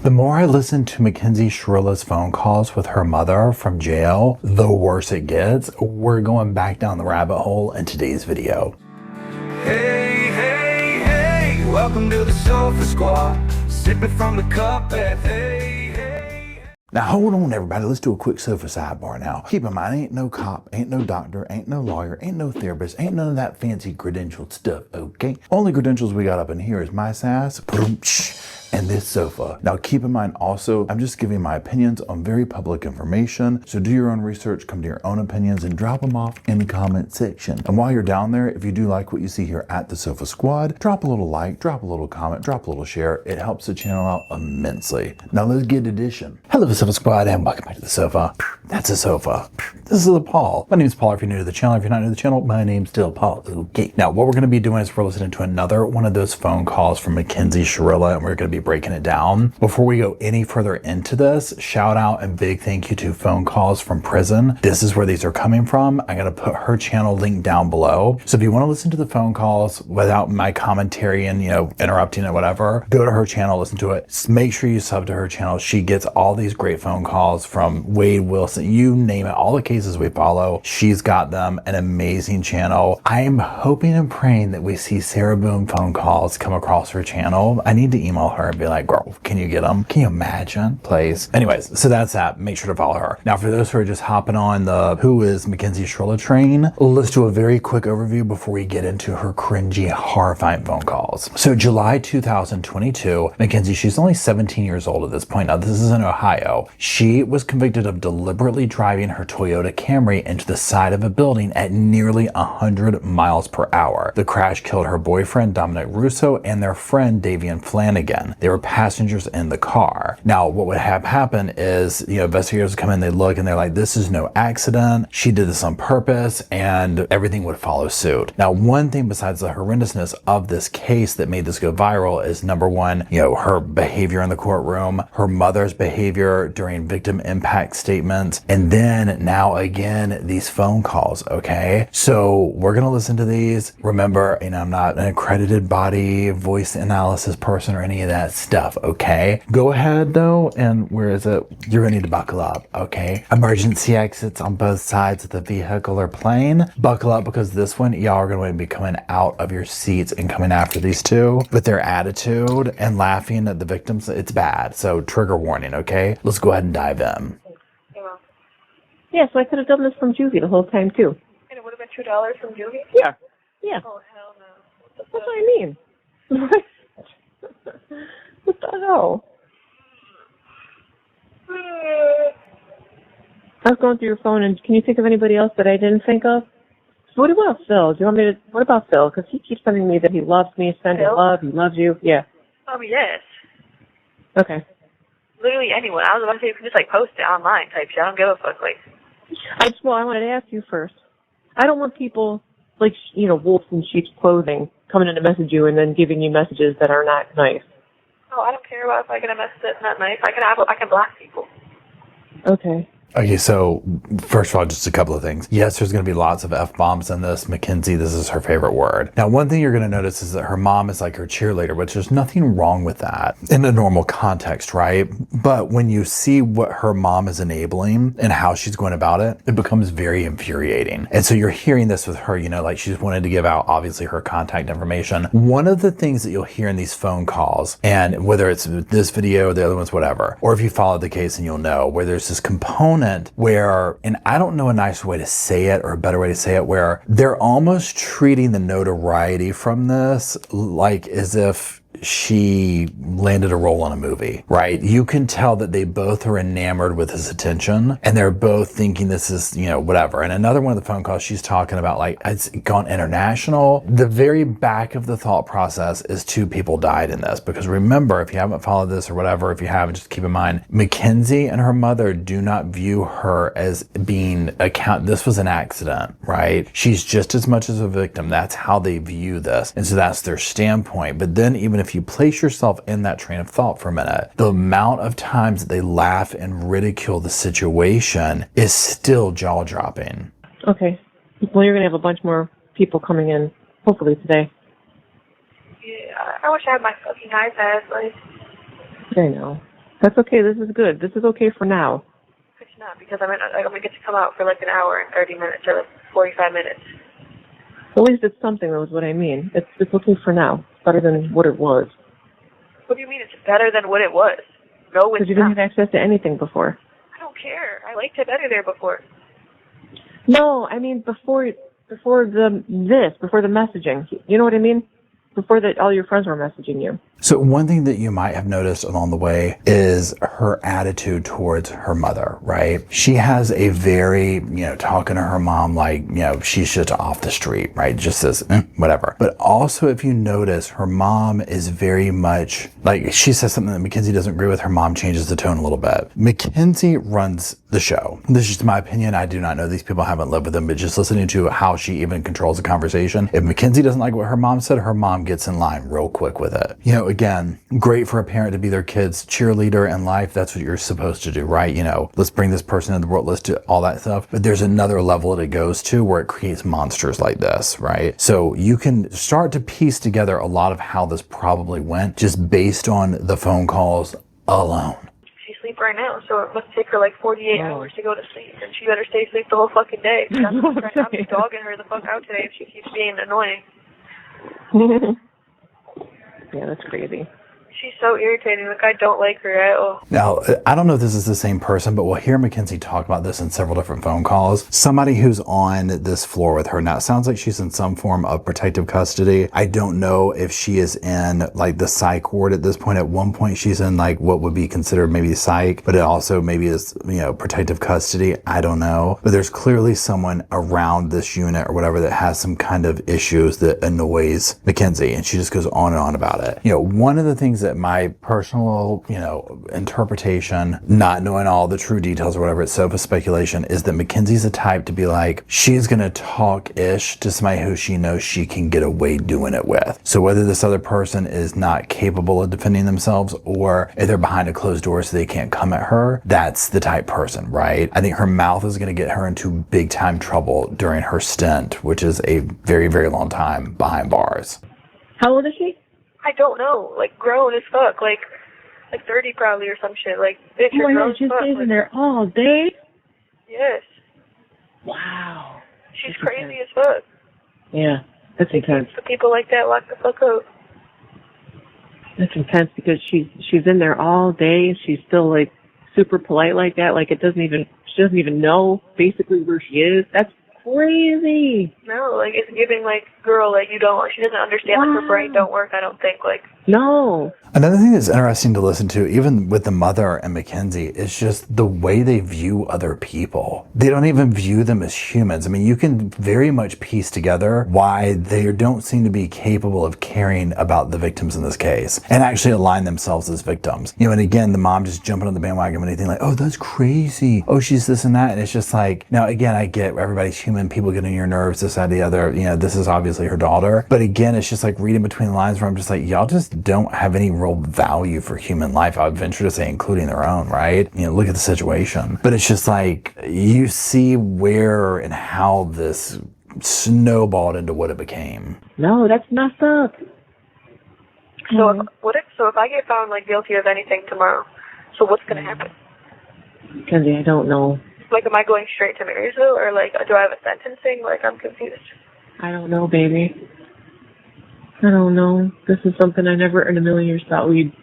The more I listen to Mackenzie Shirilla's phone calls with her mother from jail, the worse it gets. We're going back down the rabbit hole in today's video. Hey, hey, hey, welcome to the Sofa Squad, sipping from the cup at hey, hey. Now hold on everybody, let's do a quick sofa sidebar now. Keep in mind, ain't no cop, ain't no doctor, ain't no lawyer, ain't no therapist, ain't none of that fancy credentialed stuff, okay? Only credentials we got up in here is my sass, and this sofa. Now keep in mind also, I'm just giving my opinions on very public information, so do your own research, come to your own opinions, and drop them off in the comment section. And while you're down there, if you do like what you see here at the Sofa Squad, drop a little like, drop a little comment, drop a little share. It helps the channel out immensely. Now let's get edition. Hello the Sofa Squad and welcome back to the sofa. That's a sofa. This is Paul. My name is Paul if you're new to the channel. If you're not new to the channel, my name's still Paul. Okay. Now what we're going to be doing is we're listening to another one of those phone calls from Mackenzie Shirilla, and we're going to be breaking it down. Before we go any further into this, shout out and big thank you to Phone Calls from Prison. This is where these are coming from. I'm going to put her channel link down below. So if you want to listen to the phone calls without my commentary and, interrupting it, whatever, go to her channel, listen to it. Make sure you sub to her channel. She gets all these great phone calls from Wade Wilson, you name it, all the cases we follow. She's got them, an amazing channel. I am hoping and praying that we see Sarah Boone phone calls come across her channel. I need to email her and be like, girl, can you get them? Can you imagine? Please. Anyways, so that's that. Make sure to follow her. Now, for those who are just hopping on the Who is Mackenzie Shirilla train, let's do a very quick overview before we get into her cringy, horrifying phone calls. So July 2022, Mackenzie, she's only 17 years old at this point. Now, this is in Ohio. She was convicted of deliberately driving her Toyota Camry into the side of a building at nearly 100 miles per hour. The crash killed her boyfriend, Dominic Russo, and their friend, Davion Flanagan. They were passengers in the car. Now, what would have happened is, investigators come in, they look, and they're like, this is no accident. She did this on purpose, and everything would follow suit. Now, one thing besides the horrendousness of this case that made this go viral is, number one, her behavior in the courtroom, her mother's behavior during victim impact statements, and then now again, these phone calls, okay? So we're gonna listen to these. Remember, I'm not an accredited body voice analysis person or any of that stuff, okay? Go ahead though, and where is it? You're gonna need to buckle up, okay? Emergency exits on both sides of the vehicle or plane. Buckle up because this one, y'all are going to be coming out of your seats and coming after these two with their attitude and laughing at the victims. It's bad, so trigger warning, okay? Let's go ahead and dive in. Yeah, so I could have done this from juvie the whole time too. And it would have been $2 from juvie? Yeah. Yeah. Oh, hell no. That's what I mean. What the hell? I was going through your phone, and can you think of anybody else that I didn't think of? So what about Phil? Do you want me to? What about Phil? Because he keeps telling me that he loves me, sending love, he loves you. Yeah. Yes. Okay. Literally anyone. I was about to say you can just post it online type shit. I don't give a fuck. I wanted to ask you first. I don't want people wolves in sheep's clothing coming in to message you and then giving you messages that are not nice. Oh, I don't care about if I get a message that's not nice. I can block people. Okay. Okay, so first of all, just a couple of things. Yes, there's going to be lots of F-bombs in this. Mackenzie, this is her favorite word. Now, one thing you're going to notice is that her mom is like her cheerleader, which there's nothing wrong with that in a normal context, right? But when you see what her mom is enabling and how she's going about it, it becomes very infuriating. And so you're hearing this with her, she's wanted to give out, obviously, her contact information. One of the things that you'll hear in these phone calls, and whether it's this video or the other ones, whatever, or if you follow the case and you'll know, where there's this component where, and I don't know a nicer way to say it or a better way to say it, where they're almost treating the notoriety from this like as if she landed a role in a movie, right? You can tell that they both are enamored with his attention and they're both thinking this is, whatever. And another one of the phone calls, she's talking about it's gone international. The very back of the thought process is 2 people died in this, because remember, if you haven't followed this or whatever, if you haven't, just keep in mind, Mackenzie and her mother do not view her as being this was an accident, right? She's just as much as a victim. That's how they view this. And so that's their standpoint. But then even if you place yourself in that train of thought for a minute, the amount of times that they laugh and ridicule the situation is still jaw-dropping. Okay. Well, you're going to have a bunch more people coming in, hopefully today. Yeah, I wish I had my fucking iPad, I know. That's okay. This is good. This is okay for now. It's not, because I'm gonna get to come out for like an hour and 30 minutes or like 45 minutes. At least it's something, though, is what I mean. It's okay for now. It's better than what it was. What do you mean it's better than what it was? No, it's Because you didn't have access to anything before. I don't care. I liked it better there before. No, I mean before the messaging. You know what I mean? Before that, all your friends were messaging you. So one thing that you might have noticed along the way is her attitude towards her mother, right? She has a very, talking to her mom like, she's just off the street, right? Just says, whatever. But also, if you notice, her mom is very much, like, she says something that Mackenzie doesn't agree with, her mom changes the tone a little bit. Mackenzie runs the show. This is just my opinion. I do not know these people, I haven't lived with them, but just listening to how she even controls the conversation. If Mackenzie doesn't like what her mom said, her mom gets in line real quick with it. Again, great for a parent to be their kid's cheerleader in life. That's what you're supposed to do, right? Let's bring this person in the world, let's do all that stuff. But there's another level that it goes to where it creates monsters like this, right? So you can start to piece together a lot of how this probably went just based on the phone calls alone. She's asleep right now, so it must take her like 48 hours to go to sleep, and she better stay asleep the whole fucking day. I'm dogging her the fuck out today if she keeps being annoying. Yeah, that's crazy. She's so irritating. Like, I don't like her at all. Now, I don't know if this is the same person, but we'll hear Mackenzie talk about this in several different phone calls. Somebody who's on this floor with her. Now, it sounds like she's in some form of protective custody. I don't know if she is in, like, the psych ward at this point. At one point, she's in, like, what would be considered maybe psych, but it also maybe is, protective custody. I don't know. But there's clearly someone around this unit or whatever that has some kind of issues that annoys Mackenzie, and she just goes on and on about it. One of the things that my personal, interpretation, not knowing all the true details or whatever, it's sofa speculation, is that Mackenzie's the type to be like, she's going to talk-ish to somebody who she knows she can get away doing it with. So whether this other person is not capable of defending themselves or if they're behind a closed door so they can't come at her, that's the type person, right? I think her mouth is going to get her into big time trouble during her stint, which is a very, very long time behind bars. How old is she? I don't know. Like, grown as fuck. Like 30 probably or some shit. Like, bitch, you're grown as she's fuck. in there all day? Yes. Wow. She's crazy as fuck. Yeah, that's intense. So people like that lock the fuck up. That's intense because she's in there all day and she's still, like, super polite like that. Like, she doesn't even know basically where she is. That's crazy. No, like, it's giving, like, girl, like, she doesn't understand, like, her brain don't work, I don't think, like. No. Another thing that's interesting to listen to, even with the mother and Mackenzie, is just the way they view other people. They don't even view them as humans. I mean, you can very much piece together why they don't seem to be capable of caring about the victims in this case and actually align themselves as victims. And again, the mom just jumping on the bandwagon and anything like, oh, that's crazy. Oh, she's this and that. And it's just like, now again, I get everybody's human, people get on your nerves, this, that, the other. This is obviously her daughter. But again, it's just like reading between the lines where I'm just like, y'all just don't have any real value for human life. I would venture to say, including their own, right? Look at the situation. But it's just like, you see where and how this snowballed into what it became. No, that's messed up. So if I get found, like, guilty of anything tomorrow, so what's gonna happen? Kenzie, I don't know. Like, am I going straight to Marysville, or, like, do I have a sentencing? Like, I'm confused. I don't know, baby. I don't know. This is something I never in a million years thought we'd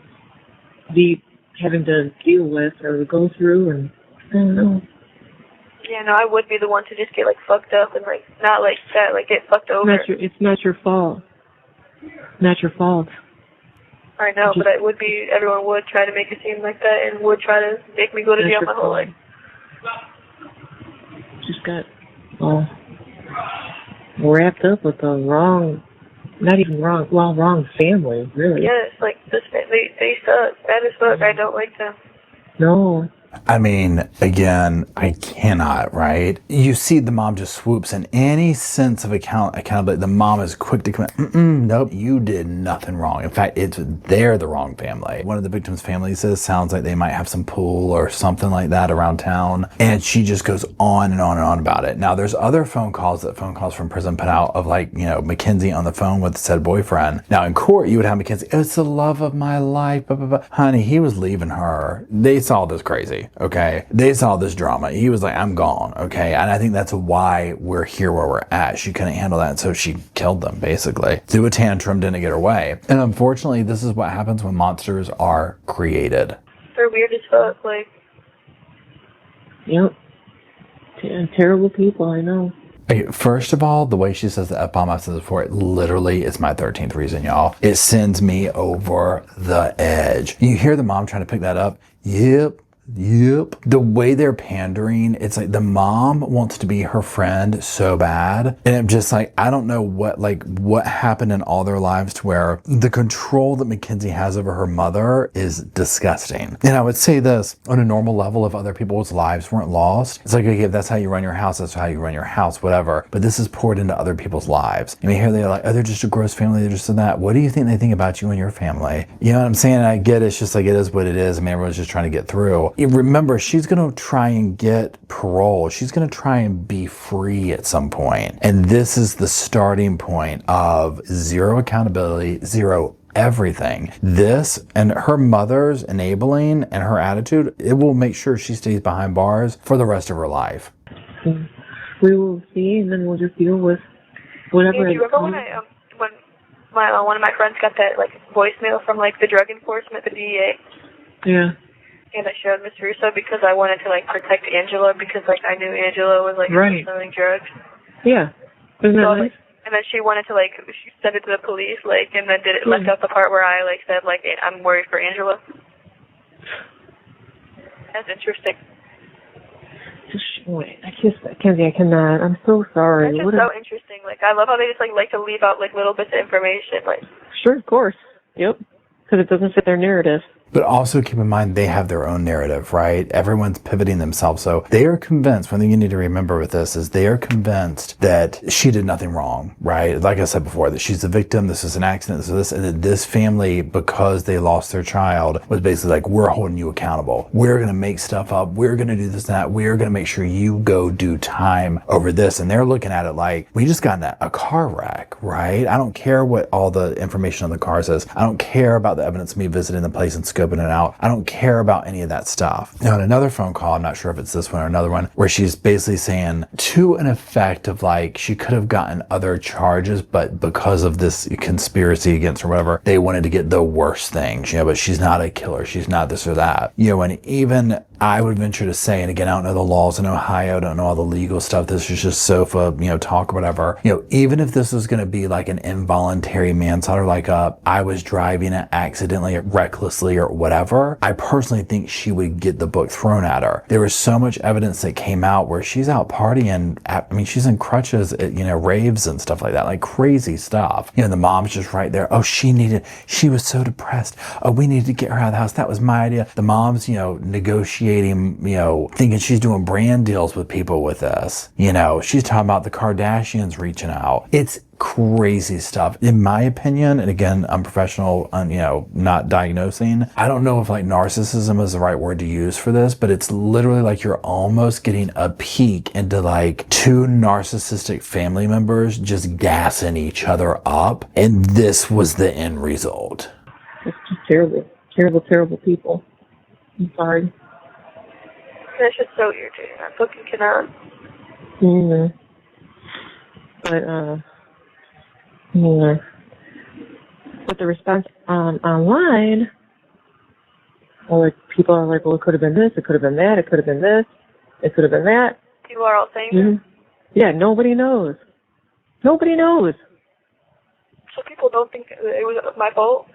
be having to deal with or go through, and I don't know. Yeah, no, I would be the one to just get, like, fucked up and, like, not like that, like, get fucked over. It's not your fault. Not your fault. I know, but it would be, everyone would try to make it seem like that and would try to make me go to jail my whole life. Just got wrapped up with the wrong family, really. Yes, like, they suck. Bad as fuck. I don't like them. No. I mean, again, I cannot, right? You see the mom just swoops in any sense of accountability. The mom is quick to commit, nope, you did nothing wrong. In fact, they're the wrong family. One of the victims' families says, sounds like they might have some pool or something like that around town. And she just goes on and on and on about it. Now, there's other phone calls from prison put out of like, Mackenzie on the phone with said boyfriend. Now, in court, you would have Mackenzie, it's the love of my life, blah, blah, blah. Honey, he was leaving her. They saw this crazy, okay? They saw this drama. He was like, I'm gone, okay? And I think that's why we're here where we're at. She couldn't handle that, so she killed them, basically. Threw a tantrum, didn't get her way. And unfortunately, this is what happens when monsters are created. They're weird as fuck, like. Yep. Terrible people, I know. Okay, first of all, the way she says the F-bomb, I've said this before, it literally is my 13th reason, y'all. It sends me over the edge. You hear the mom trying to pick that up? Yep. The way they're pandering, it's like the mom wants to be her friend so bad. And I'm just like, I don't know what happened in all their lives to where the control that Mackenzie has over her mother is disgusting. And I would say this, on a normal level, if other people's lives weren't lost, it's like, okay, if that's how you run your house, that's how you run your house, whatever. But this is poured into other people's lives. I mean, here they're like, oh, they're just a gross family, they're just in that. What do you think they think about you and your family? You know what I'm saying? I get it. It's just like, it is what it is. I mean, everyone's just trying to get through. Remember, she's going to try and get parole. She's going to try and be free at some point. And this is the starting point of zero accountability, zero everything. This and her mother's enabling and her attitude, it will make sure she stays behind bars for the rest of her life. We will see, and then we'll just deal with whatever. Do you remember when one of my friends got that like voicemail from like the drug enforcement, the DEA? Yeah. And I showed Miss Russo because I wanted to like protect Angela because like I knew Angela was like selling drugs. Yeah. Isn't that nice? And then she wanted to like she sent it to the police like and then left out the part where I like said like I'm worried for Angela. That's interesting. Wait, Mackenzie, I cannot. I'm so sorry. That's just so interesting. Like I love how they just like to leave out like little bits of information. Like sure, of course. Yep. Because it doesn't fit their narrative. But also keep in mind, they have their own narrative, right? Everyone's pivoting themselves. So they are convinced, one thing you need to remember with this is they are convinced that she did nothing wrong, right? Like I said before, that she's the victim, this is an accident, and that this family, because they lost their child, was basically like, we're holding you accountable. We're going to make stuff up. We're going to do this and that. We're going to make sure you go do time over this. And they're looking at it like, we just got in a car wreck, right? I don't care what all the information on the car says. I don't care about the evidence of me visiting the place and scoping it out. I don't care about any of that stuff. Now, in another phone call, I'm not sure if it's this one or another one, where she's basically saying to an effect of like, she could have gotten other charges, but because of this conspiracy against her, whatever, they wanted to get the worst things, but she's not a killer. She's not this or that. And even I would venture to say, and again, I don't know the laws in Ohio, I don't know all the legal stuff. This is just sofa, talk or whatever. Even if this was going to be like an involuntary manslaughter, like I was driving it accidentally, recklessly, or whatever, I personally think she would get the book thrown at her. There was so much evidence that came out where she's out partying. She's in crutches at, raves and stuff like that, like crazy stuff. The mom's just right there. Oh, she was so depressed. Oh, we needed to get her out of the house. That was my idea. The mom's, negotiating, thinking she's doing brand deals with people with this. She's talking about the Kardashians reaching out. It's crazy stuff, in my opinion. And again, I'm professional on, not diagnosing. I don't know if like narcissism is the right word to use for this, but it's literally like you're almost getting a peek into like two narcissistic family members just gassing each other up. And this was the end result. It's just terrible, terrible, terrible people. I'm sorry. That's just so irritating. I fucking cannot. But, but the response online, like people are like, well, it could have been this, it could have been that, it could have been this, it could have been that. People are all saying that? Yeah, nobody knows. Nobody knows. So people don't think it was my fault?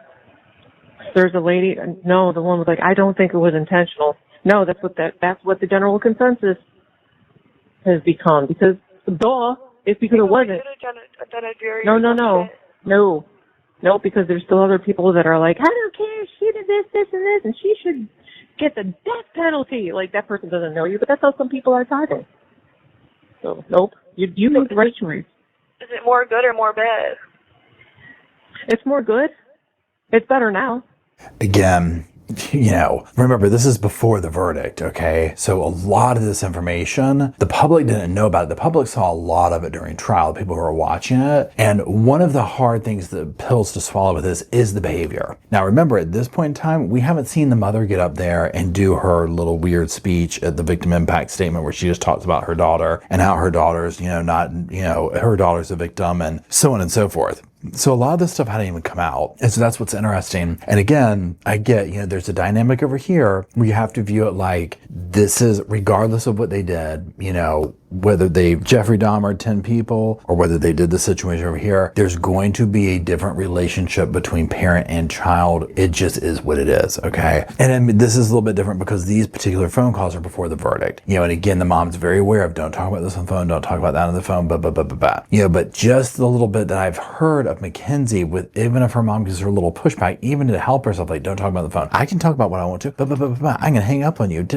There's a lady, no, the one was like, I don't think it was intentional. No, that's what the general consensus has become. Because, it's because it wasn't. No, because there's still other people that are like, I don't care, she did this, and this, and she should get the death penalty. Like, that person doesn't know you, but that's how some people are talking. So, nope. You make the right choice. Is it more good or more bad? It's more good. It's better now. Again, remember, this is before the verdict, okay? So a lot of this information, the public didn't know about it. The public saw a lot of it during trial, people who were watching it. And one of the hard things, the pills to swallow with this, is the behavior. Now, remember, at this point in time, we haven't seen the mother get up there and do her little weird speech at the victim impact statement where she just talks about her daughter and how her daughter's, her daughter's a victim and so on and so forth. So a lot of this stuff hadn't even come out. And so that's what's interesting. And again, I get, there's a dynamic over here where you have to view it like this is, regardless of what they did, whether they Jeffrey Dahmer 10 people or whether they did the situation over here, there's going to be a different relationship between parent and child. It just is what it is, okay? And I mean, this is a little bit different because these particular phone calls are before the verdict. And again, the mom's very aware of don't talk about this on the phone, don't talk about that on the phone, but just the little bit that I've heard of Mackenzie, with even if her mom gives her a little pushback, even to help herself, like don't talk about the phone. I can talk about what I want to, I'm gonna hang up on you.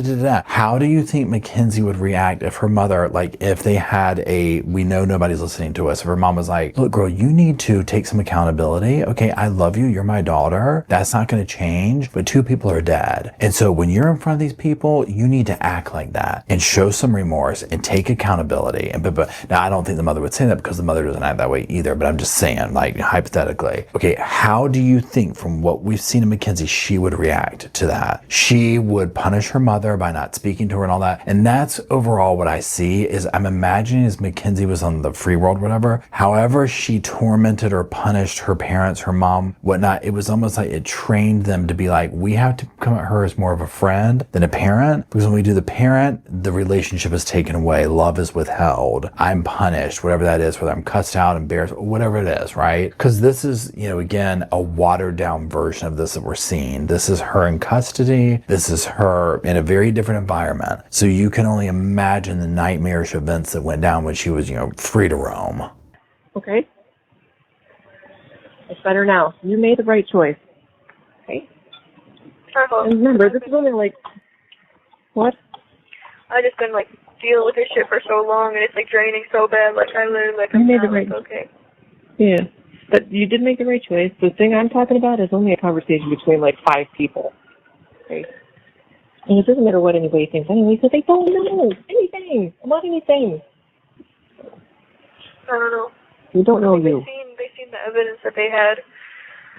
How do you think Mackenzie would react if her mother, if they had we know nobody's listening to us, if her mom was like, look girl, you need to take some accountability. Okay, I love you, you're my daughter, that's not gonna change, but 2 people are dead. And so when you're in front of these people, you need to act like that and show some remorse and take accountability. And now I don't think the mother would say that because the mother doesn't act that way either, but I'm just saying, hypothetically, okay, how do you think from what we've seen in Mackenzie, she would react to that? She would punish her mother by not speaking to her and all that. And that's overall what I see is I'm imagining as Mackenzie was on the free world, whatever, however she tormented or punished her parents, her mom, whatnot, it was almost like it trained them to be like, we have to come at her as more of a friend than a parent, because when we do the parent, the relationship is taken away, love is withheld, I'm punished, whatever that is, whether I'm cussed out, embarrassed, whatever it is, right? Because this is, again, a watered down version of this that we're seeing. This is her in custody. This is her in a very different environment. So you can only imagine the nightmarish events that went down when she was, free to roam. Okay. It's better now. You made the right choice. Okay. And remember, this is only what? I just been dealing with this shit for so long, and it's draining so bad. I literally you made the right. Okay. Yeah. But you did make the right choice. The thing I'm talking about is only a conversation between 5 people. Okay? And it doesn't matter what anybody thinks anyway, because they don't know anything about anything. I don't know. You don't know you. They seen the evidence that they had.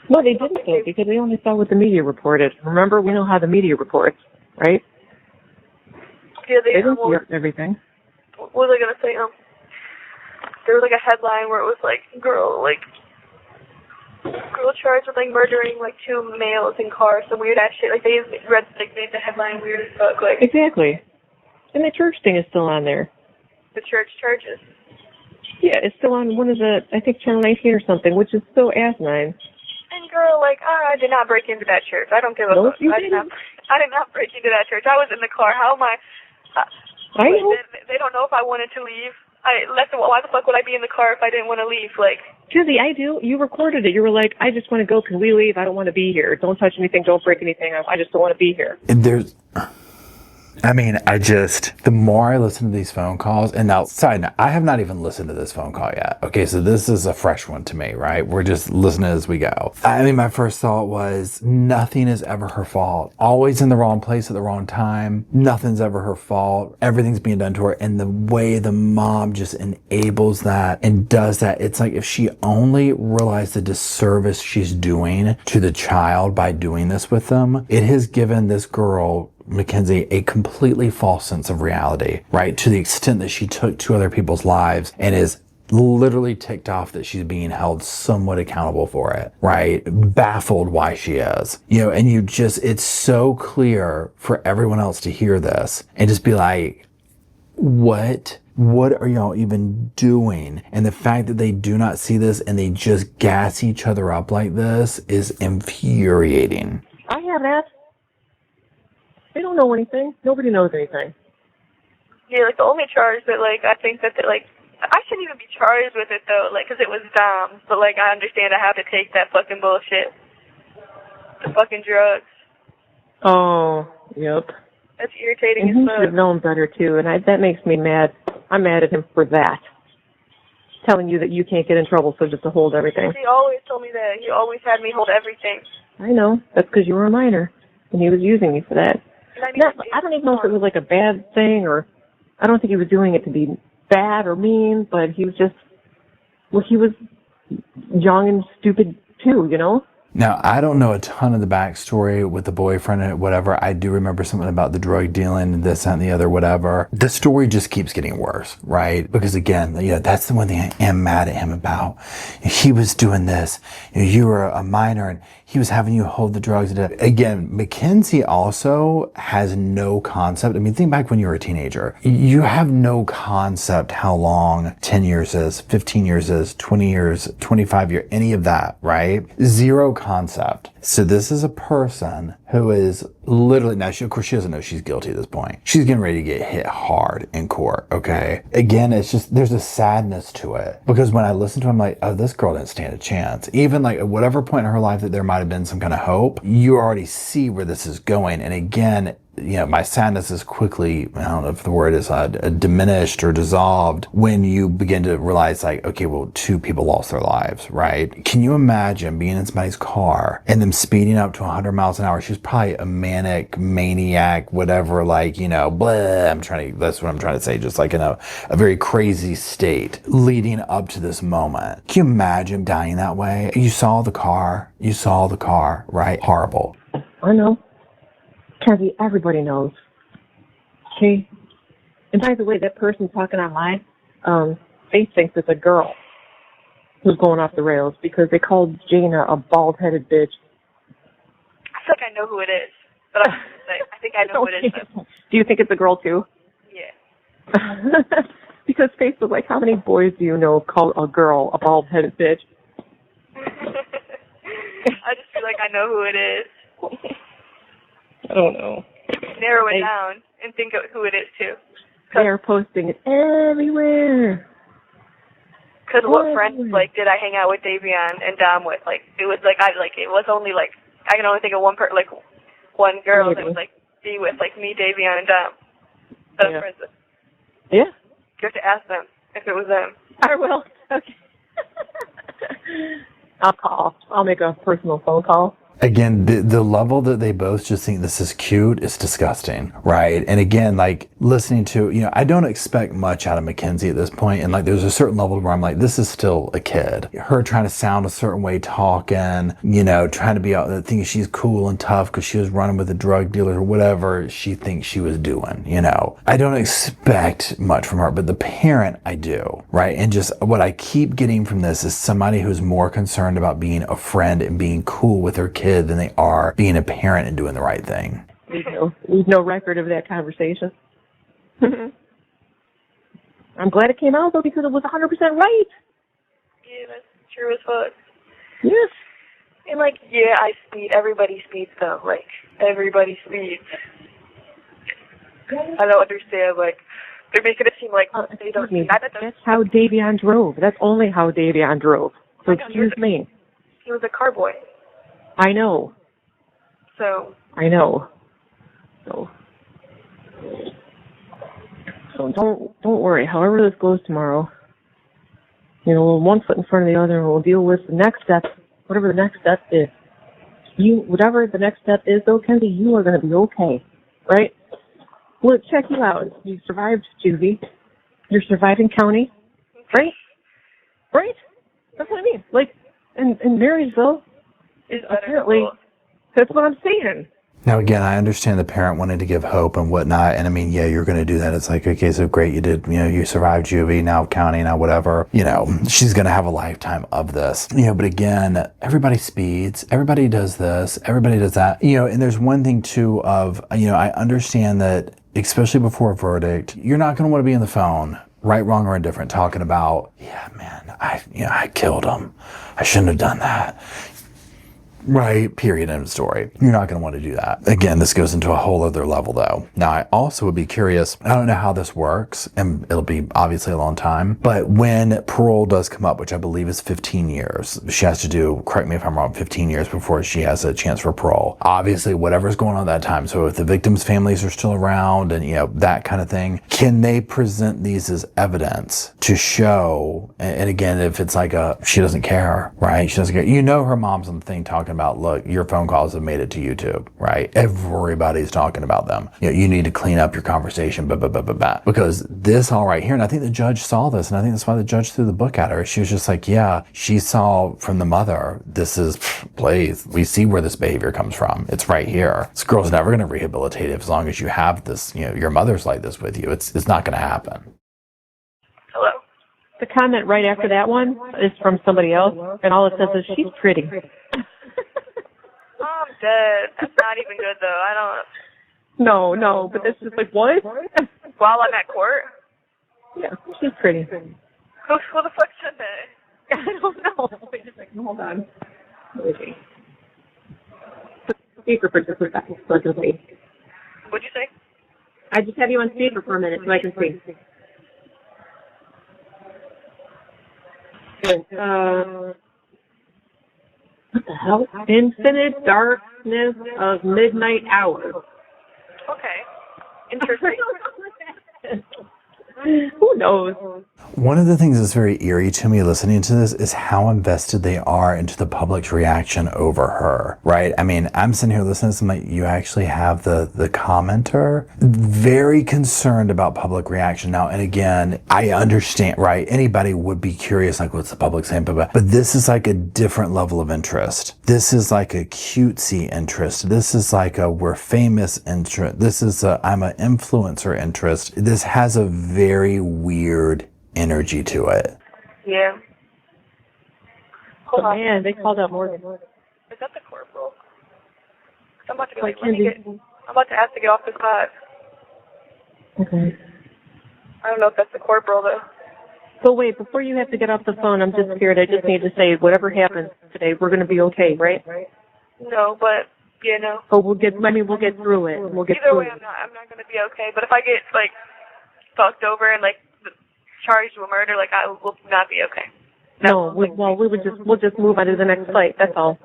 No, they didn't though, because they only saw what the media reported. Remember, we know how the media reports, right? Yeah, they didn't see everything. What was I gonna say? There was a headline where it was girl charged with murdering 2 males in cars, some weird ass shit. They made the headline weird as fuck. Exactly. And the church thing is still on there. The church charges. Yeah, it's still on one of the, I think, Channel 19 or something, which is so asinine. And girl, I did not break into that church. I don't give a fuck. I did not break into that church. I was in the car. How am I? I know. They don't know if I wanted to leave. Why the fuck would I be in the car if I didn't want to leave? Julie, I do. You recorded it. You were like, I just want to go. Can we leave? I don't want to be here. Don't touch anything. Don't break anything. I just don't want to be here. The more I listen to these phone calls, and now, side note, I have not even listened to this phone call yet. Okay, so this is a fresh one to me, right? We're just listening as we go. My first thought was, nothing is ever her fault. Always in the wrong place at the wrong time. Nothing's ever her fault. Everything's being done to her. And the way the mom just enables that and does that, it's like if she only realized the disservice she's doing to the child by doing this with them, it has given this girl, Mackenzie, a completely false sense of reality, right? To the extent that she took 2 other people's lives and is literally ticked off that she's being held somewhat accountable for it, right? Baffled why she is, and it's so clear for everyone else to hear this and just be like, what are y'all even doing? And the fact that they do not see this and they just gas each other up like this is infuriating. I have that. They don't know anything. Nobody knows anything. Yeah, the only charge that, I think that, I shouldn't even be charged with it, though, because it was Dom. But, I understand I have to take that fucking bullshit. The fucking drugs. Oh, yep. That's irritating And he as should have fuck. known better, too, and that makes me mad. I'm mad at him for that. Telling you that you can't get in trouble, so just to hold everything. He always told me that. He always had me hold everything. I know. That's because you were a minor, and he was using you for that. And I mean, I don't even know if it was like a bad thing, or I don't think he was doing it to be bad or mean, but he was just, well, he was young and stupid, too, you know? Now, I don't know a ton of the backstory with the boyfriend and whatever. I do remember something about the drug dealing and this, that, and the other, whatever. The story just keeps getting worse, right? Because again, that's the one thing I am mad at him about. He was doing this. You were a minor and he was having you hold the drugs. Again, Mackenzie also has no concept. I mean, think back when you were a teenager. You have no concept how long 10 years is, 15 years is, 20 years, 25 years, any of that, right? Zero concept. So this is a person who is literally, now of course she doesn't know she's guilty at this point. She's getting ready to get hit hard in court, okay? Again, it's just, there's a sadness to it. Because when I listen to him, like, oh, this girl didn't stand a chance. Even like at whatever point in her life that there might have been some kind of hope, you already see where this is going. And again, my sadness is quickly, I don't know if the word is diminished or dissolved when you begin to realize like, okay, well, 2 people lost their lives, right? Can you imagine being in somebody's car and them speeding up to 100 miles an hour? She's probably a maniac, whatever, like, blah, that's what I'm trying to say. Just like in a very crazy state leading up to this moment. Can you imagine dying that way? You saw the car, right? Horrible. I know. Kathy, everybody knows. Okay? And by the way, that person talking online, they think it's a girl who's going off the rails because they called Jana a bald-headed bitch. I feel like I know who it is, but I think I know who it is. Though. Do you think it's a girl, too? Yeah. Because Facebook, like, how many boys do you know call a girl a bald-headed bitch? I just feel like I know who it is. I don't know. Narrow it down and think of who it is, too. They're posting it everywhere. Because what friends, like, did I hang out with Davion and Dom with? Like, it was, like, it was only, like, I can only think of one girl that was, like, be with, like, me, Davion, and Dom. That I'm friends with. Yeah. You have to ask them if it was them. I will. Okay. I'll call. I'll make a personal phone call. Again, the level that they both just think this is cute is disgusting, right? And again, like listening to, I don't expect much out of Mackenzie at this point. And like, there's a certain level where I'm like, this is still a kid. Her trying to sound a certain way, talking, trying to be out, thinking she's cool and tough because she was running with a drug dealer or whatever she thinks she was doing, I don't expect much from her, but the parent I do, right? And just what I keep getting from this is somebody who's more concerned about being a friend and being cool with her kid than they are being a parent and doing the right thing. There's no record of that conversation. I'm glad it came out, though, because it was 100% right. Yeah, that's true as fuck. Yes. And, like, yeah, I speed. Everybody speeds, though. Like, everybody speeds. I don't understand, like, they're making it seem like they don't speed. That's how Davion drove. That's only how Davion drove. So excuse me. He was a car boy. I know. So. I know. So don't worry. However this goes tomorrow, we'll one foot in front of the other, and we'll deal with the next step, whatever the next step is. Whatever the next step is, though, Kenzie, you are going to be okay, right? Well, check you out. You survived juvie. You're surviving county, right? Right? That's what I mean. Like, in Marysville. Is apparently, that's what I'm saying. Now, again, I understand the parent wanting to give hope and whatnot. And I mean, yeah, you're going to do that. It's like, okay, so great. You did, you survived juvie, now county, now whatever. She's going to have a lifetime of this. But again, everybody speeds. Everybody does this. Everybody does that. And there's one thing too of, I understand that, especially before a verdict, you're not going to want to be on the phone, right, wrong, or indifferent, talking about, yeah, man, I killed him. I shouldn't have done that. Right, period, end of story. You're not going to want to do that. Again, this goes into a whole other level though. Now, I also would be curious, I don't know how this works, and it'll be obviously a long time, but when parole does come up, which I believe is 15 years, she has to do, correct me if I'm wrong, 15 years before she has a chance for parole. Obviously, whatever's going on at that time, so if the victims' families are still around and, that kind of thing, can they present these as evidence to show, and again, if it's like she doesn't care, right? She doesn't care. Her mom's on the thing talking about, look, your phone calls have made it to YouTube, right? Everybody's talking about them. You need to clean up your conversation, because this all right here, and I think the judge saw this, and I think that's why the judge threw the book at her. She was just like, yeah, she saw from the mother, this is, please, we see where this behavior comes from. It's right here. This girl's never going to rehabilitate it as long as you have this, your mother's like this with you. It's not going to happen. Hello? The comment right after that one is from somebody else, and all it says is, she's pretty. Oh, I'm dead. That's not even good, though. I don't... No, but this is like, what? While I'm at court? Yeah, she's pretty. Who the fuck said that? I don't know. Wait a second, hold on. Wait. Speaker for just a second so I can see. What'd you say? I just have you on speaker for a minute so I can see. What the hell? Infinite darkness of midnight hours. Okay. Interesting. Who knows? One of the things that's very eerie to me listening to this is how invested they are into the public's reaction over her, right? I mean, I'm sitting here listening to something, you actually have the commenter very concerned about public reaction. Now, and again, I understand, right? Anybody would be curious, like, what's the public saying? But this is like a different level of interest. This is like a cutesy interest. This is like a we're famous interest. This is a I'm an influencer interest. This has a very weird energy to it. Yeah. Hold on. Man, they called out Morgan. Is that the corporal? I'm about to Like, I'm about to have to get off this pod. Okay. I don't know if that's the corporal, though. So wait, before you have to get off the phone, I'm just scared. I just need to say, whatever happens today, we're going to be okay, right? No, but, no. Oh, we'll get through it. We'll get Either through way, it. I'm not going to be okay. But if I get, fucked over and, charged with murder, I will not be okay. No, we'll just move on to the next flight. That's all.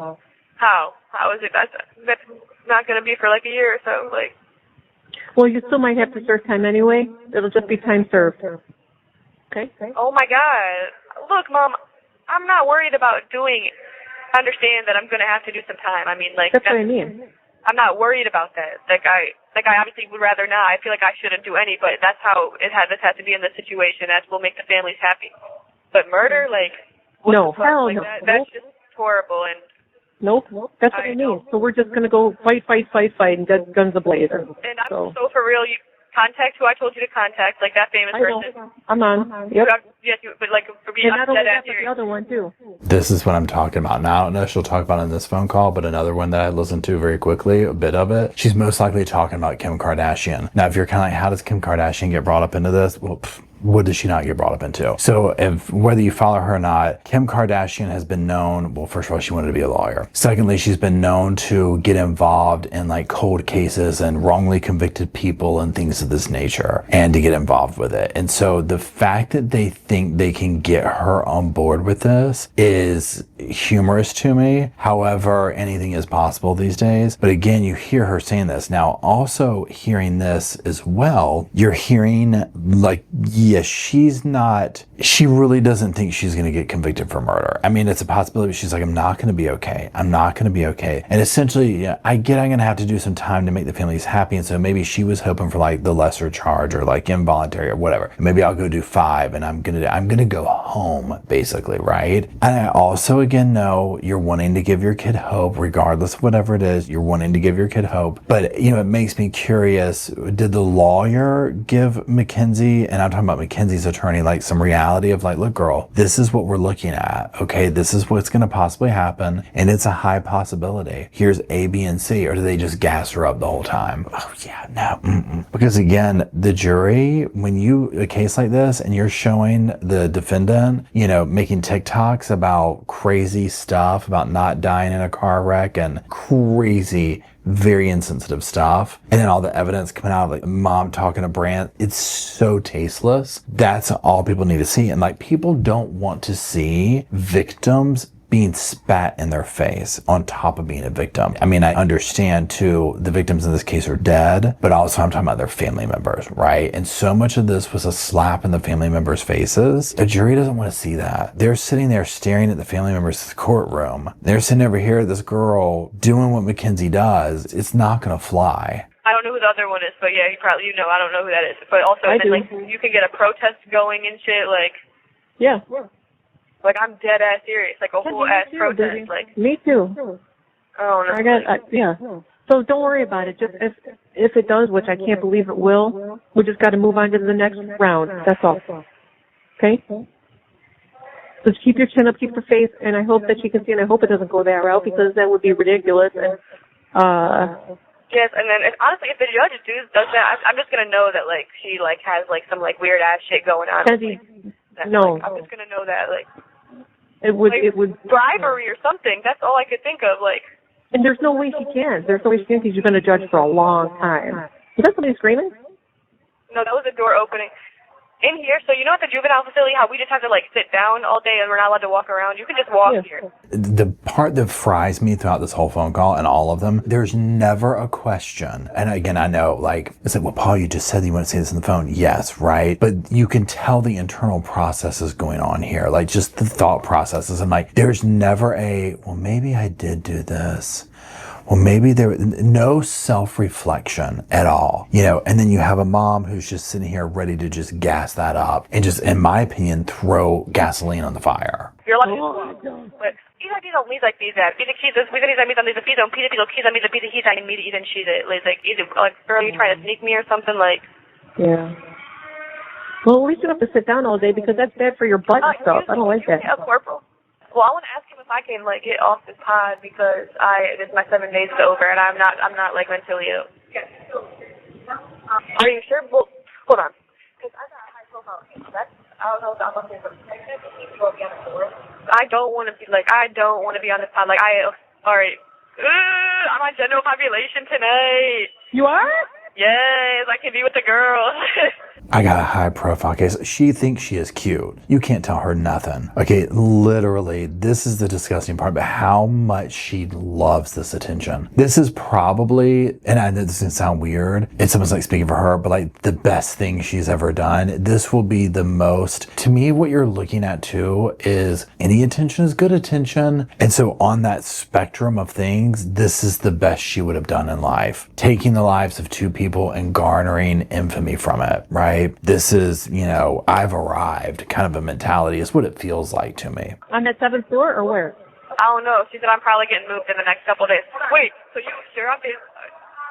How? How is it? That's not going to be for a year or so. Well, you still might have to serve time anyway. It'll just be time served. Okay. Oh my God! Look, Mom, I'm not worried about doing it. I understand that I'm going to have to do some time. I mean, that's what I mean. I'm not worried about that. I obviously would rather not. I feel like I shouldn't do any, but that's how this has to be in this situation. That will make the families happy. But murder, no, hell no. That's just horrible. And nope, that's what I mean. So we're just gonna go fight, and guns ablaze. And I'm so for real. You contact who I told you to contact, that famous person. I'm on. Yep. Yes, but for being and not only upset that, but the other one too. This is what I'm talking about. Now, I don't know if she'll talk about it in this phone call, but another one that I listened to very quickly, a bit of it, she's most likely talking about Kim Kardashian. Now, if you're kind of like, how does Kim Kardashian get brought up into this? Well, what does she not get brought up into? So whether you follow her or not, Kim Kardashian has been known, well, first of all, she wanted to be a lawyer. Secondly, she's been known to get involved in cold cases and wrongly convicted people and things of this nature, and to get involved with it. And so the fact that they think they can get her on board with this is humorous to me. However, anything is possible these days. But again, you hear her saying this. Now, also hearing this as well, you're hearing yes, she really doesn't think she's going to get convicted for murder. I mean, it's a possibility. She's like, I'm not going to be okay. I'm not going to be okay. And essentially, I get I'm going to have to do some time to make the families happy. And so maybe she was hoping for the lesser charge or involuntary or whatever. Maybe I'll go do 5 and I'm going to go home, basically, right? And I also, again, know you're wanting to give your kid hope, regardless of whatever it is, you're wanting to give your kid hope. But, it makes me curious, did the lawyer give Mackenzie, and I'm talking about Mackenzie's attorney, some reality of look, girl, this is what we're looking at. Okay, this is what's going to possibly happen, and it's a high possibility. Here's A, B, and C. Or do they just gas her up the whole time? Oh yeah, no. Because again, the jury jury, when a case like this and you're showing the defendant, you know, making TikToks about crazy stuff, about not dying in a car wreck and crazy, very insensitive stuff, and then all the evidence coming out, like mom talking to Brant, it's so tasteless. That's all people need to see. And like, people don't want to see victims being spat in their face on top of being a victim. I mean, I understand too, the victims in this case are dead, but also I'm talking about their family members, right? And so much of this was a slap in the family members' faces. A jury doesn't want to see that. They're sitting there staring at the family members' courtroom. They're sitting over here, this girl doing what Mackenzie does. It's not going to fly. I don't know who the other one is, but yeah, I don't know who that is. But also, like, you can get a protest going and shit, like. Yeah. Like, I'm dead ass serious, like a whole ass protest, baby. like. Me too. Oh no. Yeah. So don't worry about it. Just if it does, which I can't believe it will, we just got to move on to the next round. That's all. Okay. Just keep your chin up, keep your face, and I hope that she can see. And I hope it doesn't go that route because that would be ridiculous. And yes, and then honestly, if the judge does that, I'm just gonna know that like she like has like some like weird ass shit going on. No. Like, I'm just gonna know that like. It would bribery or something. That's all I could think of. Like, and there's no way she can. There's no way she can because you've been a judge for a long time. Is that somebody screaming? No, that was a door opening. In here, so you know at the juvenile facility how we just have to like sit down all day and we're not allowed to walk around? You can just walk here. The part that fries me throughout this whole phone call and all of them, there's never a question. And again, I know, like, it's like, well, Paul, you just said you want to say this on the phone. Yes, right? But you can tell the internal processes going on here, like just the thought processes. And like, there's never well, maybe I did do this. Well, maybe there no self-reflection at all, you know, and then you have a mom who's just sitting here ready to just gas that up and just, in my opinion, throw gasoline on the fire. You're lucky, but 이사기가 우리가 비자, 비자 키즈, we 사람 is a 비자, 비자 비자 키즈, 비자 비자 he's I meet even she's like either like girl, you trying to sneak me or something like. Yeah. Well, we should have to sit down all day because that's bad for your butt and stuff. I don't like that. A corporal. Well, I want to ask him if I can like get off this pod because my 7 days is over and I'm not like mentally ill. Are you sure? Well, hold on. Because I got a high profile case. I don't know if I'm looking for protection. I don't want to be on this pod. Like all right. I'm on general population tonight. You are? Yes, I can be with the girls. I got a high profile case. She thinks she is cute. You can't tell her nothing. Okay, literally, this is the disgusting part, but how much she loves this attention. This is probably, and I know this doesn't sound weird, it's almost like speaking for her, but like the best thing she's ever done. This will be the most, to me, what you're looking at too is any attention is good attention. And so on that spectrum of things, this is the best she would have done in life. Taking the lives of two people and garnering infamy from it, right? This is, you know, I've arrived kind of a mentality is what it feels like to me. On that 7th floor or where? I don't know. She said I'm probably getting moved in the next couple of days. Wait, so you sure I'm being...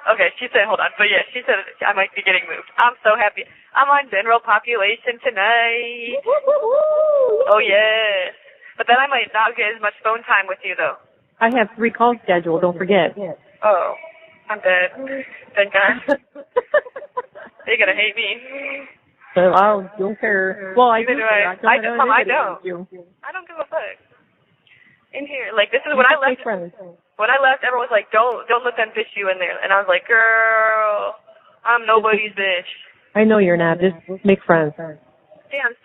Okay, she said, hold on. But yeah, she said I might be getting moved. I'm so happy. I'm on general population tonight. Oh, yeah. But then I might not get as much phone time with you, though. I have 3 calls scheduled, don't forget. Oh, I'm dead. Thank God. They're gonna hate me. So I don't care. Well, I do. I don't give a fuck. In here, like this is when I left. When I left, everyone was like, "Don't let them fish you in there," and I was like, "Girl, I'm nobody's bitch." I know you're not. Just make friends. Damn,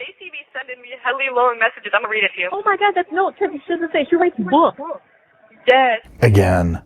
Stacey be sending me hella long messages. I'm gonna read it to you. Oh my God, that's no. She doesn't say. She writes books. Yes. Again.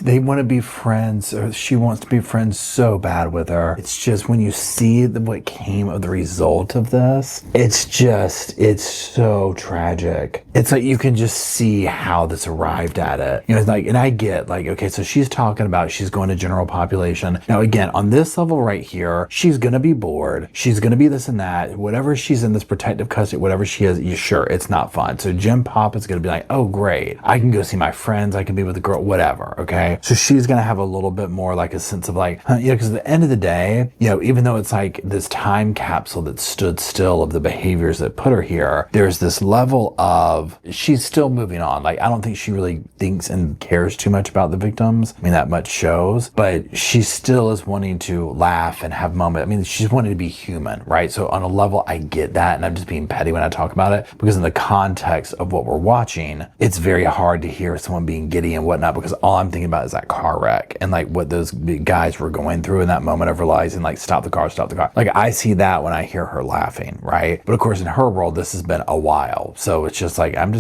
They want to be friends, or she wants to be friends so bad with her. It's just when you see what came of the result of this, it's so tragic. It's like you can just see how this arrived at it. You know, it's like, and I get like, okay, so she's talking about she's going to general population. Now, again, on this level right here, she's going to be bored. She's going to be this and that. Whatever she's in this protective custody, whatever she is, you sure, it's not fun. So Jim Pop is going to be like, oh, great. I can go see my friends. I can be with the girl, whatever, okay? okay? So she's gonna have a little bit more like a sense of like, because at the end of the day, even though it's like this time capsule that stood still of the behaviors that put her here, there's this level of she's still moving on. Like, I don't think she really thinks and cares too much about the victims. I mean, that much shows, but she still is wanting to laugh and have moments. I mean, she's wanting to be human, right? So on a level, I get that, and I'm just being petty when I talk about it, because in the context of what we're watching, it's very hard to hear someone being giddy and whatnot, because all I'm thinking about is that car wreck and like what those guys were going through in that moment of realizing like, stop the car. Like, I see that when I hear her laughing, right? But of course, in her world, this has been a while. So it's just like, I'm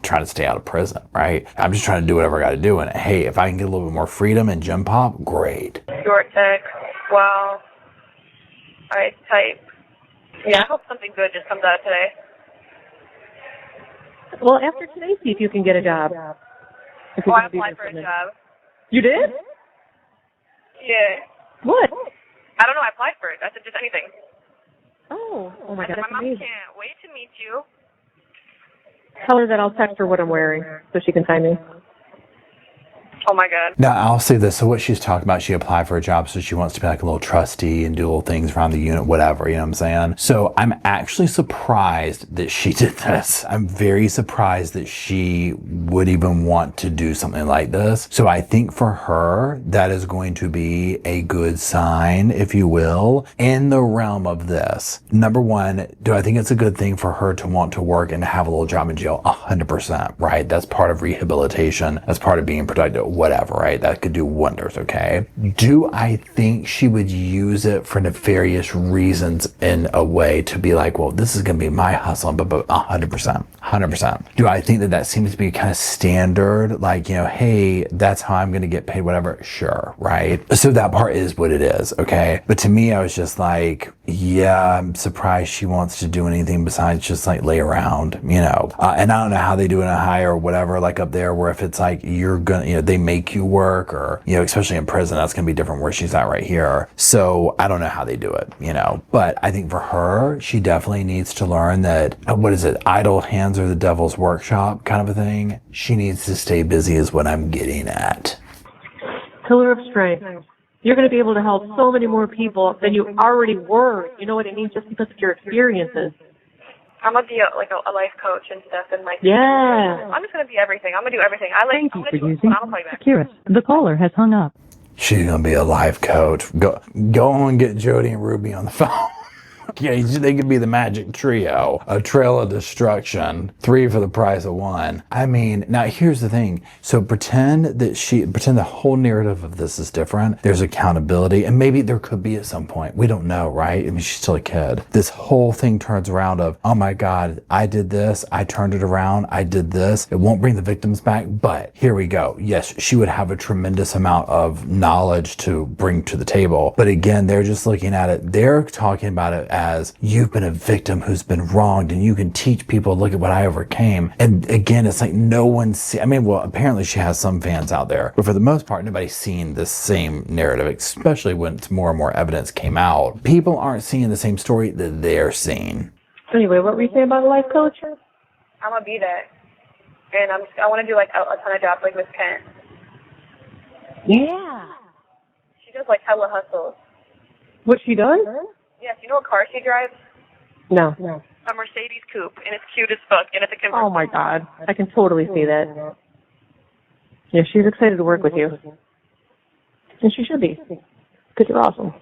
trying to stay out of prison, right? I'm just trying to do whatever I got to do. And hey, if I can get a little bit more freedom and gym pop, great. Short text. Well, I type. Yeah, I hope something good just comes out today. Well, after today, see if you can get a job. Oh, I applied for a job. You did? Yeah. What? I don't know. I applied for it. I said just anything. Oh my God, my that's mom amazing. can't wait to meet you. Tell her that I'll text her what I'm wearing so she can find me. Oh my God. Now, I'll say this. So what she's talking about, she applied for a job, so she wants to be like a little trustee and do little things around the unit, whatever, you know what I'm saying? So I'm actually surprised that she did this. I'm very surprised that she would even want to do something like this. So I think for her, that is going to be a good sign, if you will, in the realm of this. Number one, do I think it's a good thing for her to want to work and to have a little job in jail? 100%, right? That's part of rehabilitation. That's part of being productive. Whatever, right? That could do wonders, okay? Do I think she would use it for nefarious reasons in a way to be like, well, this is going to be my hustle, but 100%. Do I think that seems to be kind of standard? Like, hey, that's how I'm going to get paid, whatever. Sure, right? So that part is what it is, okay? But to me, I was just like, yeah, I'm surprised she wants to do anything besides just like lay around, and I don't know how they do it in Ohio or whatever, like up there, where if it's like, you're gonna, they make you work, or, especially in prison, that's gonna be different where she's at right here. So I don't know how they do it, but I think for her, she definitely needs to learn that, what is it? Idle hands are the devil's workshop kind of a thing. She needs to stay busy is what I'm getting at. Pillar of strength. You're going to be able to help so many more people than you already were. You know what I mean? Just because of your experiences. I'm going to be a life coach and stuff. And yeah. I'm just going to be everything. I'm going to do everything. Thank you for using Securus. The caller has hung up. She's going to be a life coach. Go on and get Jody and Ruby on the phone. Yeah, they could be the magic trio, a trail of destruction, 3 for the price of 1. I mean, now here's the thing. So pretend the whole narrative of this is different. There's accountability, and maybe there could be at some point. We don't know, right? I mean, she's still a kid. This whole thing turns around of, oh my God, I did this. I turned it around. I did this. It won't bring the victims back, but here we go. Yes, she would have a tremendous amount of knowledge to bring to the table. But again, they're just looking at it. They're talking about it as, you've been a victim who's been wronged, and you can teach people, look at what I overcame. And again, it's like no one's apparently she has some fans out there, but for the most part, nobody's seen this same narrative, especially when more and more evidence came out. People aren't seeing the same story that they're seeing. Anyway, what were you saying about a life coach? I'm going to be that. And I want to do like a ton of jobs like Miss Kent. Yeah. She does like hella hustles. What she does? Yes, you know what car she drives? No. A Mercedes coupe, and it's cute as fuck, and it's a convertible. Oh my God, I can totally see that. Yeah, she's excited to work with you. And she should be, because you're awesome.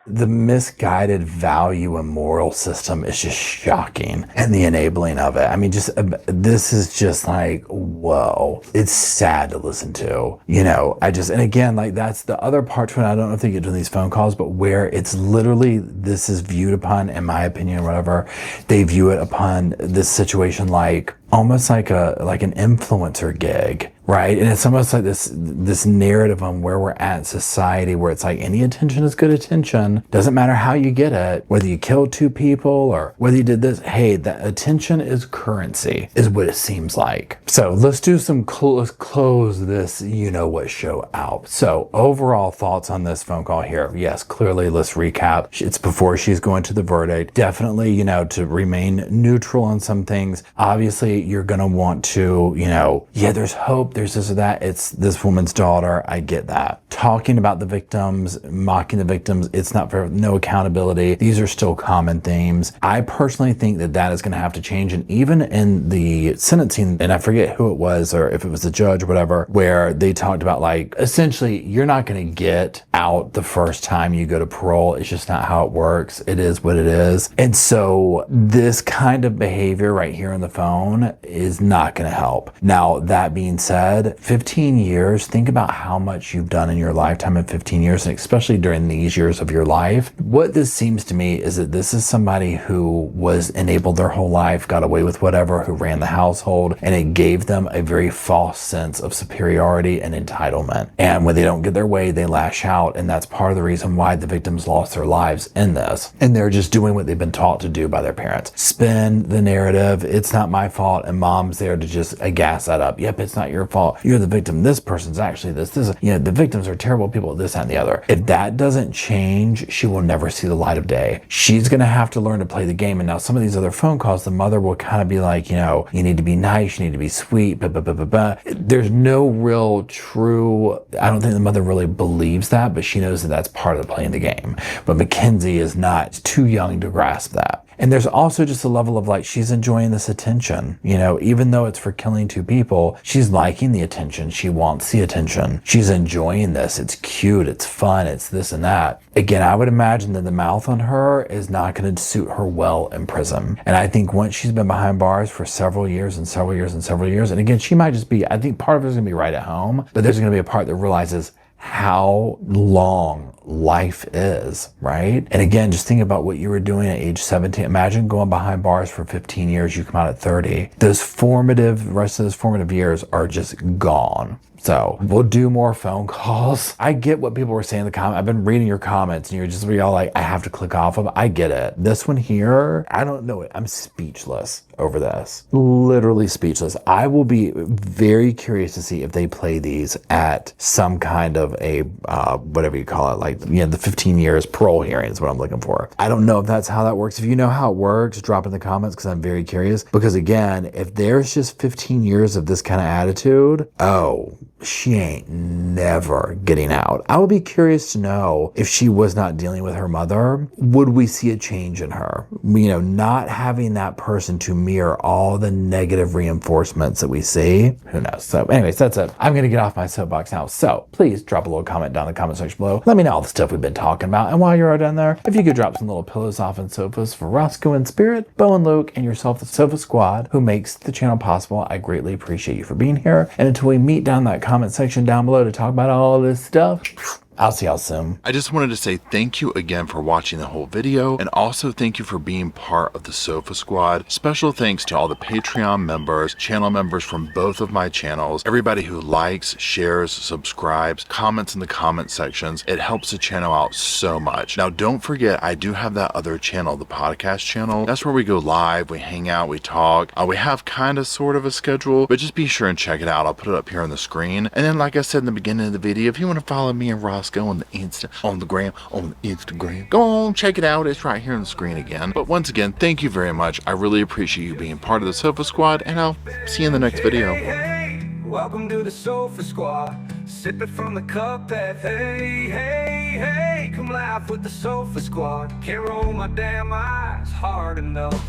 The misguided value and moral system is just shocking, and the enabling of it. I mean, this is just like, whoa. It's sad to listen to, and again, like that's the other part to it. I don't know if they get to these phone calls, but where it's literally, this is viewed upon, in my opinion, or whatever, they view it upon this situation like almost like an influencer gig, right? And it's almost like this narrative on where we're at in society, where it's like any attention is good attention. Doesn't matter how you get it, whether you killed 2 people or whether you did this. Hey, that attention is currency, is what it seems like. So let's do let's close this what show out. So overall thoughts on this phone call here. Yes, clearly, let's recap. It's before she's going to the verdict. Definitely, to remain neutral on some things. Obviously, you're going to want to, you know, yeah, there's hope, there's this or that. It's this woman's daughter. I get that. Talking about the victims, mocking the victims, it's not for no accountability. These are still common themes. I personally think that that is going to have to change. And even in the sentencing, and I forget who it was or if it was the judge or whatever, where they talked about like, essentially, you're not going to get out the first time you go to parole. It's just not how it works. It is what it is. And so this kind of behavior right here on the phone is not going to help. Now, that being said, 15 years, think about how much you've done in your lifetime in 15 years, and especially during these years of your life. What this seems to me is that this is somebody who was enabled their whole life, got away with whatever, who ran the household, and it gave them a very false sense of superiority and entitlement. And when they don't get their way, they lash out, and that's part of the reason why the victims lost their lives in this. And they're just doing what they've been taught to do by their parents. Spin the narrative, it's not my fault, and mom's there to just gas that up. Yep, it's not your fault. You're the victim. This person's actually this, you know, the victims are terrible people, this, that, and the other. If that doesn't change, she will never see the light of day. She's going to have to learn to play the game. And now some of these other phone calls, the mother will kind of be like, you know, you need to be nice, you need to be sweet, blah, blah, blah, blah, blah. There's no real true, I don't think the mother really believes that, but she knows that that's part of playing the game. But Mackenzie is not too young to grasp that. And there's also just a level of like, she's enjoying this attention, you know, even though it's for killing two people, she's liking the attention. She wants the attention. She's enjoying this. It's cute. It's fun. It's this and that. Again, I would imagine that the mouth on her is not going to suit her well in prison. And I think once she's been behind bars for several years and several years and several years, and again, she might just be, I think part of it is going to be right at home, but there's going to be a part that realizes how long life is, right? And again, just think about what you were doing at age 17. Imagine going behind bars for 15 years, you come out at 30. Those rest of those formative years are just gone. So we'll do more phone calls. I get what people were saying in the comments. I've been reading your comments and you're just all like, I have to click off of. I get it. This one here, I don't know it. I'm speechless over this. Literally speechless. I will be very curious to see if they play these at some kind of a, whatever you call it, like, you know, the 15 years parole hearing is what I'm looking for. I don't know if that's how that works. If you know how it works, drop in the comments because I'm very curious. Because again, if there's just 15 years of this kind of attitude, oh, she ain't never getting out. I would be curious to know if she was not dealing with her mother, would we see a change in her? You know, not having that person to mirror all the negative reinforcements that we see. Who knows? So anyways, that's it. I'm going to get off my soapbox now. So please drop a little comment down in the comment section below. Let me know all the stuff we've been talking about. And while you're down there, if you could drop some little pillows off and sofas for Roscoe and Spirit, Bo and Luke, and yourself, the Sofa Squad, who makes the channel possible. I greatly appreciate you for being here. And until we meet down in that comment section down below to talk about all this stuff, I'll see y'all soon. I just wanted to say thank you again for watching the whole video, and also thank you for being part of the Sofa Squad. Special thanks to all the Patreon members, channel members from both of my channels, everybody who likes, shares, subscribes, comments in the comment sections. It helps the channel out so much. Now don't forget, I do have that other channel, the podcast channel. That's where we go live, we hang out, we talk. We have kind of sort of a schedule, but just be sure and check it out. I'll put it up here on the screen. And then like I said in the beginning of the video, if you want to follow me and Ross on the Instagram, go on, check it out. It's right here on the screen again. But once again, thank you very much. I really appreciate you being part of the Sofa Squad, and I'll see you in the next video. Hey, welcome to the Sofa Squad, sipping from the cup that hey, come laugh with the Sofa Squad. Can't roll my damn eyes hard enough.